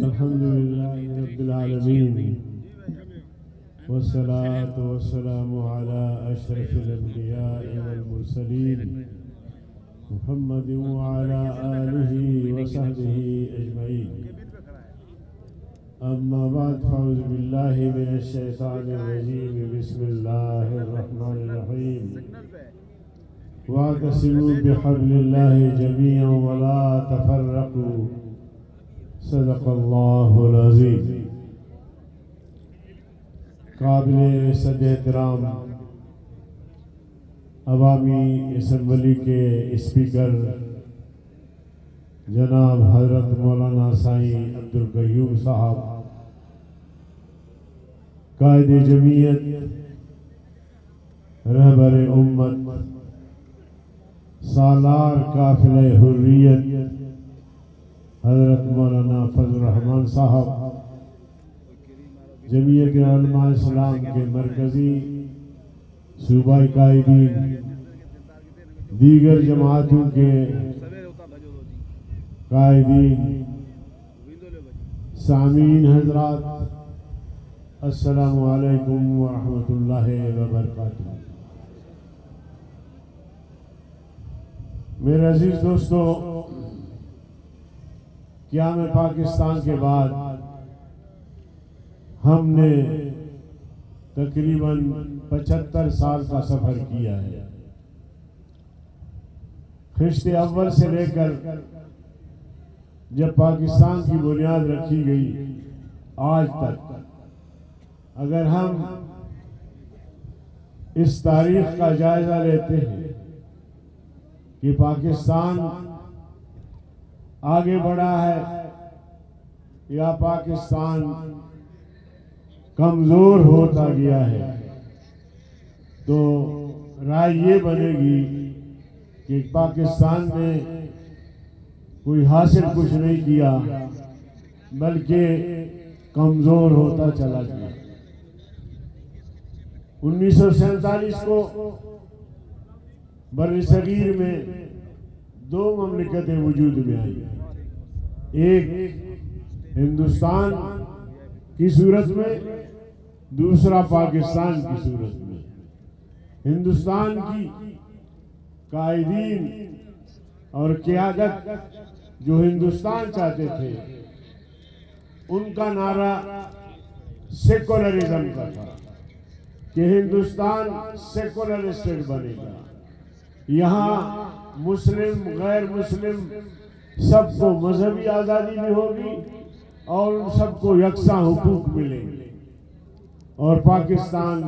अल्हम्दुलिल्लाहि रब्बिल आलमीन वस्सलातु वस्सलामु अला अशरफिल अंबिया'i वल मुरसलीन मुहम्मदिन व अला आलिहि व सहबिहि अजमईन। अम्मा बाद फ़अऊज़ु बिल्लाहि मिनश शैतानिर रजीम। बिस्मिल्लाहिर रहमानिर रहीम। वातसिमू बिहब्लिल्लाहि जमीअन व ला तफ़र्रक़ू। सदक़ल्लाहुल अज़ीम। काबिल सद एहतराम अवामी असम्बली के स्पीकर जनाब हज़रत मौलाना साईं अब्दुल क़य्यूम साहब, कायदे जमीयत, रहबर उम्मत, सालार काफ़िले हुर्रियत हज़रत मौलाना फजल रहमान साहब, जमीयत उलमा इस्लाम के मरकज़ी सूबाई कायदीन, दीगर जमातों के कायदीन, सामीन हज़रात, अस्सलामु अलैकुम व रहमतुल्लाहि व बरकातुहू। मेरे अजीज दोस्तों, क़याम पाकिस्तान के बाद हमने तकरीबन 75 साल का सफ़र किया है। ख़िश्ते अव्वल से लेकर जब पाकिस्तान की बुनियाद रखी गई आज तक, अगर हम इस तारीख का जायज़ा लेते हैं कि पाकिस्तान आगे बढ़ा है या पाकिस्तान कमज़ोर होता गया है, तो राय ये बनेगी कि पाकिस्तान ने कोई हासिल कुछ नहीं किया, बल्कि कमज़ोर होता चला गया। 1947 को बर्र-ए-सग़ीर में 2 ममलिकतें वजूद में आई। एक हिंदुस्तान की सूरत में, दूसरा पाकिस्तान की सूरत में। हिंदुस्तान की कायदीन और क़यादत जो हिंदुस्तान चाहते थे, उनका नारा सेकुलरिज्म का था कि हिंदुस्तान सेकुलर स्टेट बनेगा। यहाँ मुस्लिम गैर मुस्लिम सबको मजहबी आज़ादी भी होगी और उन सबको यकसा हुकूक मिलेंगे। और पाकिस्तान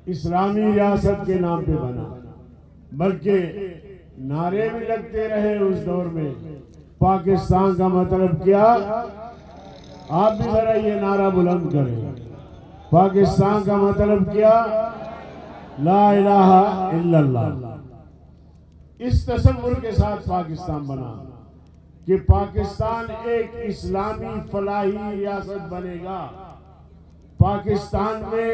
इस्लामी रियासत के नाम पे बना, बल्कि नारे भी लगते रहे उस दौर में। पाकिस्तान का मतलब क्या? आप भी जरा ये नारा बुलंद करें। पाकिस्तान का मतलब क्या? ला इलाहा इल्लल्लाह। इस तसव्वुर के साथ पाकिस्तान बना कि पाकिस्तान एक इस्लामी फलाही रियासत बनेगा। पाकिस्तान में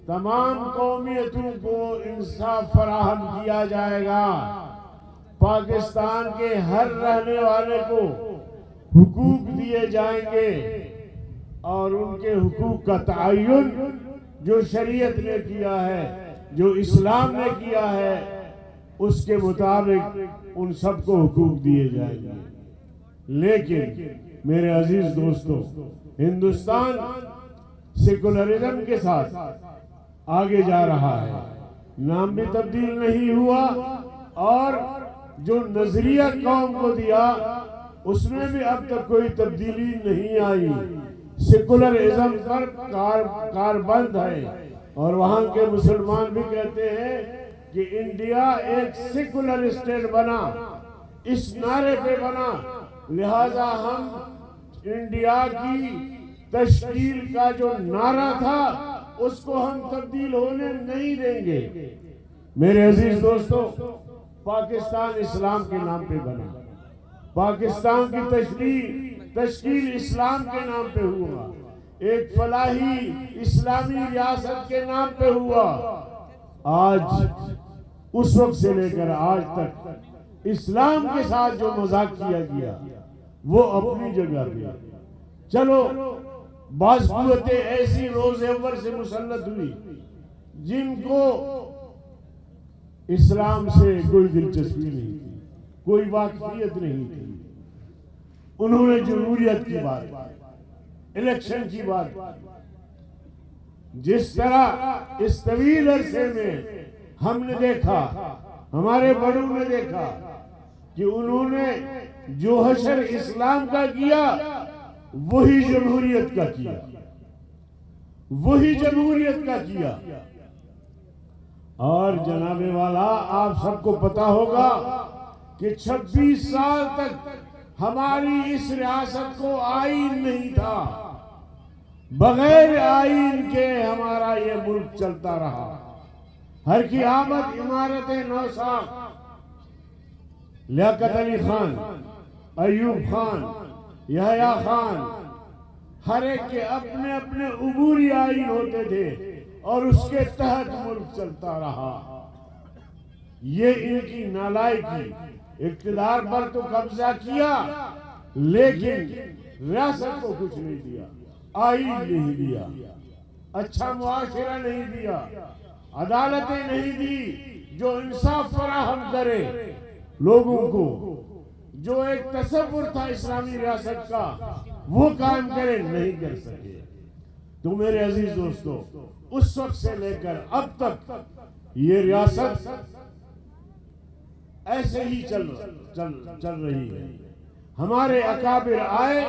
तमाम कौमियतों को इंसाफ फराहम किया जाएगा। पाकिस्तान के हर रहने वाले को हुकूक दिए जाएंगे और उनके हुकूक का तअय्युन जो शरीयत ने किया है, जो इस्लाम ने किया है, उसके मुताबिक उन सबको हुकूक दिए जाएंगे। लेकिन मेरे अजीज दोस्तों, हिंदुस्तान सेकुलरिज्म के साथ आगे जा रहा है। नाम भी तब्दील नहीं हुआ और जो नजरिया कौम को दिया उसमें भी अब तक कोई तब्दीली नहीं आई। सेकुलरिज्म पर कारबंद है और वहां के मुसलमान भी कहते हैं कि इंडिया एक सेकुलर स्टेट बना, इस नारे पे बना, लिहाजा हम इंडिया की तश्कील का जो नारा था उसको हम तब्दील होने नहीं देंगे। मेरे अजीज दोस्तों, पाकिस्तान इस्लाम के नाम पे बना, पाकिस्तान की तश्कील इस्लाम के नाम पे हुआ, एक फलाही इस्लामी रियासत के नाम पे हुआ। आज उस वक्त से लेकर आज तक इस्लाम के साथ जो मजाक किया गया वो अपनी जगह पे, चलो बाज़ कुव्वतें ऐसी रोज़ अव्वल से मुसल्लत हुई जिनको इस्लाम से कोई दिलचस्पी नहीं थी, कोई वाकफियत नहीं थी। उन्होंने जमहूरियत की बात, इलेक्शन की बात, जिस तरह इस तवील अरसे में हमने देखा, हमारे बड़ों ने देखा कि उन्होंने जो हशर इस्लाम का किया वही जमहूरियत का किया, वही जमहूरियत का किया। और जनाबे वाला, आप सबको पता होगा कि 26 साल तक हमारी इस रियासत को आईन नहीं था। बगैर आईन के हमारा ये मुल्क चलता रहा। हर की आमद इमारतें नौसाख, लियाकत अली खान, अयूब खान, यहया खान, हर एक के अपने अपने उबूरी आईन होते थे और उसके तहत मुल्क चलता रहा। ये इनकी नालायकी, इक़्तिदार पर तो कब्जा किया लेकिन रियासत को कुछ नहीं दिया, आईन नहीं दिया, अच्छा मुआशरा नहीं दिया, अदालतें नहीं दी जो इंसाफ फराहम करे लोगों को, जो एक तसव्वुर था इस्लामी रियासत का वो काम करे, नहीं कर सके। तो मेरे अजीज दोस्तों, उस वक्त से लेकर अब तक ये रियासत ऐसे ही चल रही है। हमारे अकाबिर आए,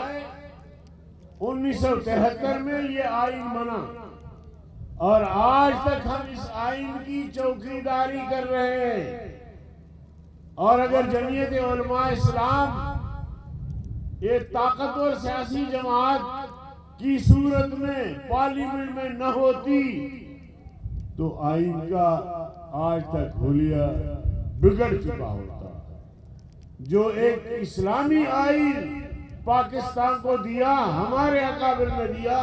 1973 में ये आईन बना और आज तक हम इस आईन की चौकीदारी कर रहे हैं। और अगर जमीयत उलमा इस्लाम ये ताकतवर सियासी जमात की सूरत में पार्लियामेंट में न होती तो आईन का आज तक हुलिया बिगड़ चुका होता। जो एक इस्लामी आईन पाकिस्तान को दिया, हमारे अकाबिर ने दिया,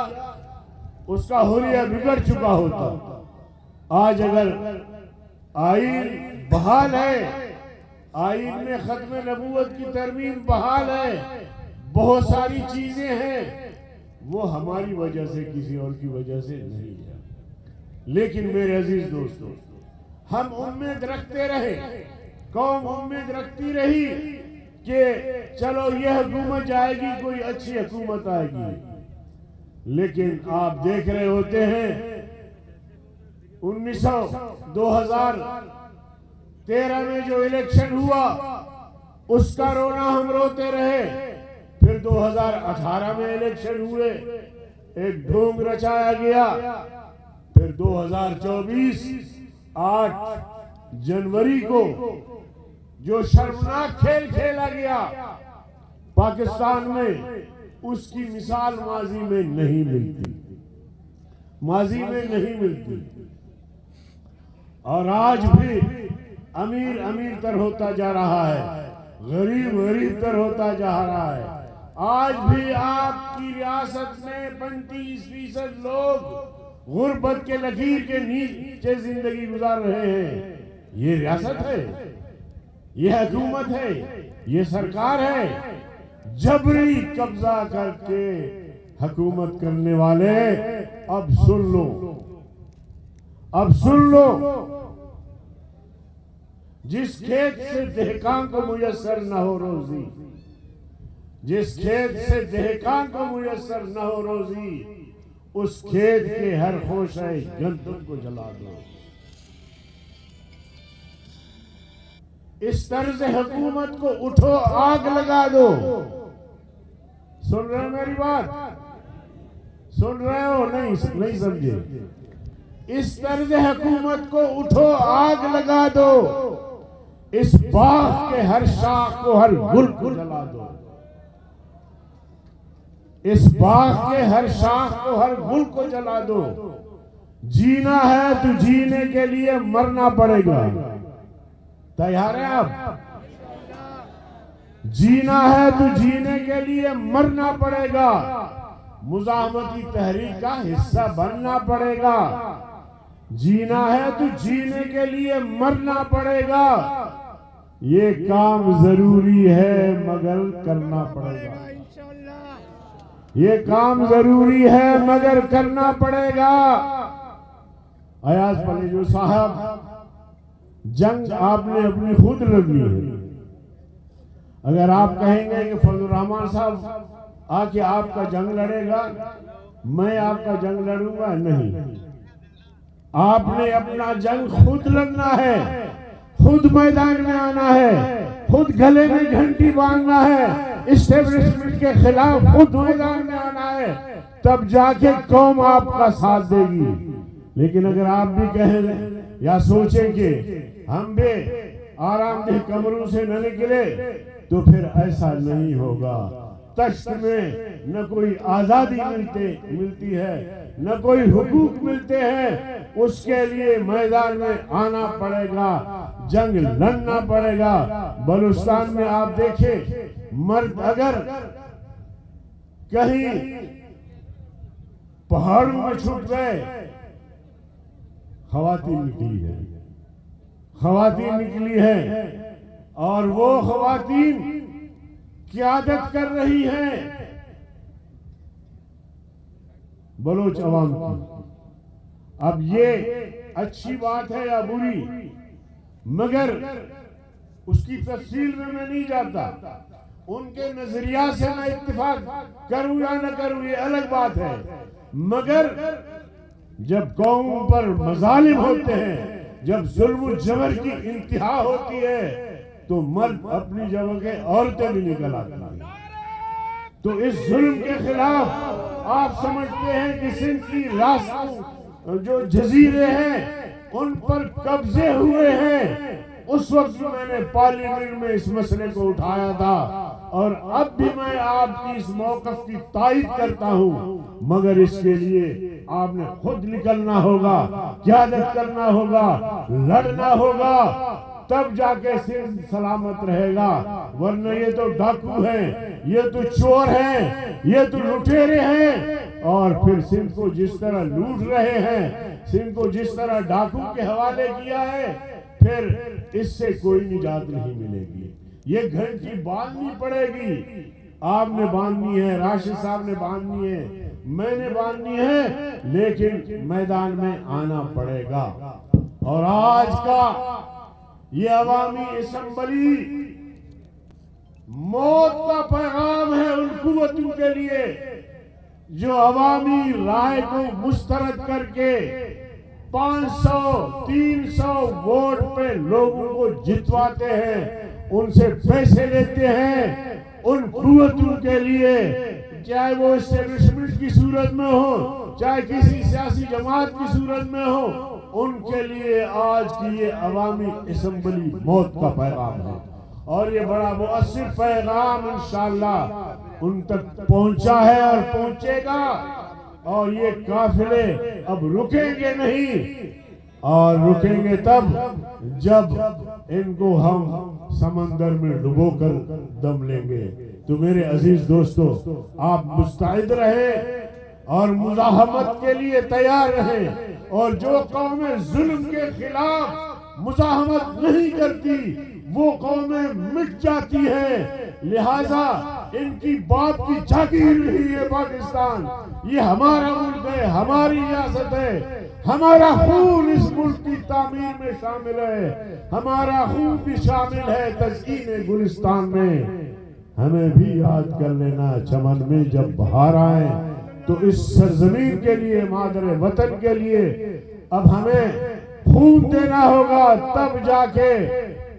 उसका हुलिया बिगड़ चुका होता। आज अगर आईन बहाल है, आईन में खत्म नबूवत की तरमीम बहाल है, बहुत सारी चीजें हैं, वो हमारी वजह से, किसी और की वजह से नहीं है। लेकिन मेरे अजीज दोस्तों, हम उम्मीद रखते रहे, कौम उम्मीद रखती रही कि चलो ये हुकूमत जाएगी, कोई अच्छी हुकूमत आएगी। लेकिन आप देख रहे होते हैं 2013 में जो इलेक्शन हुआ उसका रोना हम रोते रहे। फिर 2018 में इलेक्शन हुए, एक ढोंग रचाया गया। फिर 2024 8 जनवरी को जो शर्मनाक खेल खेला गया पाकिस्तान में, उसकी मिसाल माजी में नहीं मिलती, माजी में नहीं मिलती। और आज भी अमीर अमीर तर होता जा रहा है, गरीब गरीब तर होता जा रहा है। आज भी आपकी रियासत में 35% लोग गुर्बत के लकीर के नीचे जिंदगी गुजार रहे हैं। ये रियासत है, ये हुकूमत है, ये सरकार है। जबरी कब्जा करके हुकूमत करने वाले, अब सुन लो, अब सुन लो। जिस खेत से दहकान को मुयस्सर न हो रोजी, जिस खेत से दहकान को मुयस्सर न हो रोजी, उस खेत के हर खोशे गंदम को जला दो। इस तर्ज हुकूमत को उठो, आग लगा दो। सुन रहे हो मेरी बात? सुन रहे हो? नहीं समझे? इस तर्ज हुकूमत को उठो, आग लगा दो। इस बाग के हर शाख को, हर गुल को जला दो। इस बाग के हर शाख को, हर गुल को जला दो। जीना है तो जीने के लिए मरना पड़ेगा। तैयार है आप? जीना है तो जीने के लिए मरना पड़ेगा। मुजाहमती तहरीक का हिस्सा बनना पड़ेगा। जीना है तो जीने के लिए मरना पड़ेगा। ये काम जरूरी है मगर करना पड़ेगा। ये काम जरूरी है मगर करना पड़ेगा। अयाज पलेजो साहब, जंग आपने अपनी खुद लड़नी है। अगर आप कहेंगे कि फजल रहमान साहब आके आपका जंग लड़ेगा, मैं आपका जंग लड़ूंगा, नहीं। आपने अपना जंग खुद लड़ना है, खुद मैदान में आना है, खुद गले में घंटी बांधना है, इस्टेब्लिशमेंट के खिलाफ खुद मैदान में आना है, तब जाके कौम आपका साथ देगी। लेकिन अगर आप भी कहें या सोचें कि हम भी आरामदेह कमरों से न निकले, तो फिर ऐसा नहीं होगा। तश्त में न कोई आजादी मिलती है, न कोई हुकूक मिलते हैं। उसके लिए मैदान में आना पड़ेगा, जंग लड़ना पड़ेगा। बलूचिस्तान में आप देखें, मर्द अगर कहीं पहाड़ों में छुप गए, खवातीन निकली है, खवातीन निकली है, और वो खवातीन क़यादत कर रही हैं बलोच अवाम की। अब ये अच्छी बात है या बुरी, मगर उसकी तफसील में मैं नहीं जाता। उनके नजरिया से मैं इत्तेफाक करूं या न करूं ये अलग बात है, मगर जब कौमों पर मजालिम होते हैं, जब जुल्म जबर की इंतहा होती है, तो मर्द अपनी जगह के औरतें भी निकल आती हैं। तो इस जुल्म के खिलाफ आप समझते हैं कि सिंध की रास्तों जो जजीरे हैं उन पर कब्जे हुए हैं। उस वक्त मैंने पार्लियामेंट में इस मसले को उठाया था, और अब भी मैं आपकी इस मौक़िफ़ की तायीद करता हूँ, मगर इसके लिए आपने खुद निकलना होगा, क़यादत करना होगा, लड़ना होगा, तब जाके सिंध सलामत रहेगा। वरना ये तो डाकू हैं, ये तो चोर हैं, ये तो लुटेरे हैं, और फिर सिंध को जिस तरह लूट रहे हैं, सिंध को जिस तरह डाकू के हवाले किया है, फिर इससे कोई निजात नहीं मिलेगी। ये घंटी बांधनी पड़ेगी। आपने बांधनी है, राशिद साहब ने बांधनी है, मैंने बांधनी है, लेकिन मैदान में आना पड़ेगा। और आज का ये अवामी असेंबली मौत का पैगाम है उन कुव्वतों के लिए जो अवामी राय को मुस्तरद करके 500-300 वोट पे लोगों को जितवाते हैं, उनसे पैसे लेते हैं। उन कुव्वतों के लिए, चाहे वो एस्टेब्लिशमेंट की सूरत में हो, चाहे किसी सियासी जमात की सूरत में हो, उनके लिए आज की ये अवामी असेंबली मौत का पैगाम है। और ये बड़ा मुअस्सिर पैगाम इंशाअल्लाह उन तक पहुंचा है और पहुंचेगा। और ये काफिले अब रुकेंगे नहीं, और रुकेंगे तब जब इनको हम समंदर में डुबोकर दम लेंगे। तो मेरे अजीज दोस्तों, आप मुस्तैद रहे और मुज़ाहमत के लिए तैयार रहे। और जो कौमें जुल्म के खिलाफ मुज़ाहमत नहीं करती, वो कौमें मिट जाती हैं। लिहाजा इनकी बाप की जागीर नहीं है पाकिस्तान, ये हमारा मुल्क है, हमारी रियासत है, हमारा खून इस मुल्क की तामीर में शामिल है, हमारा खून भी शामिल है तज़कीन गुलिस्तान में। हमें भी याद कर लेना चमन में जब बहार आए, तो इस सरजमीन के लिए, मादर वतन के लिए अब हमें खून देना होगा, तब जाके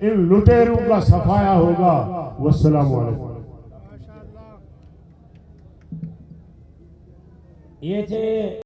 इन लुटेरों का सफाया होगा। वस्सलामु अलैकुम। ये थे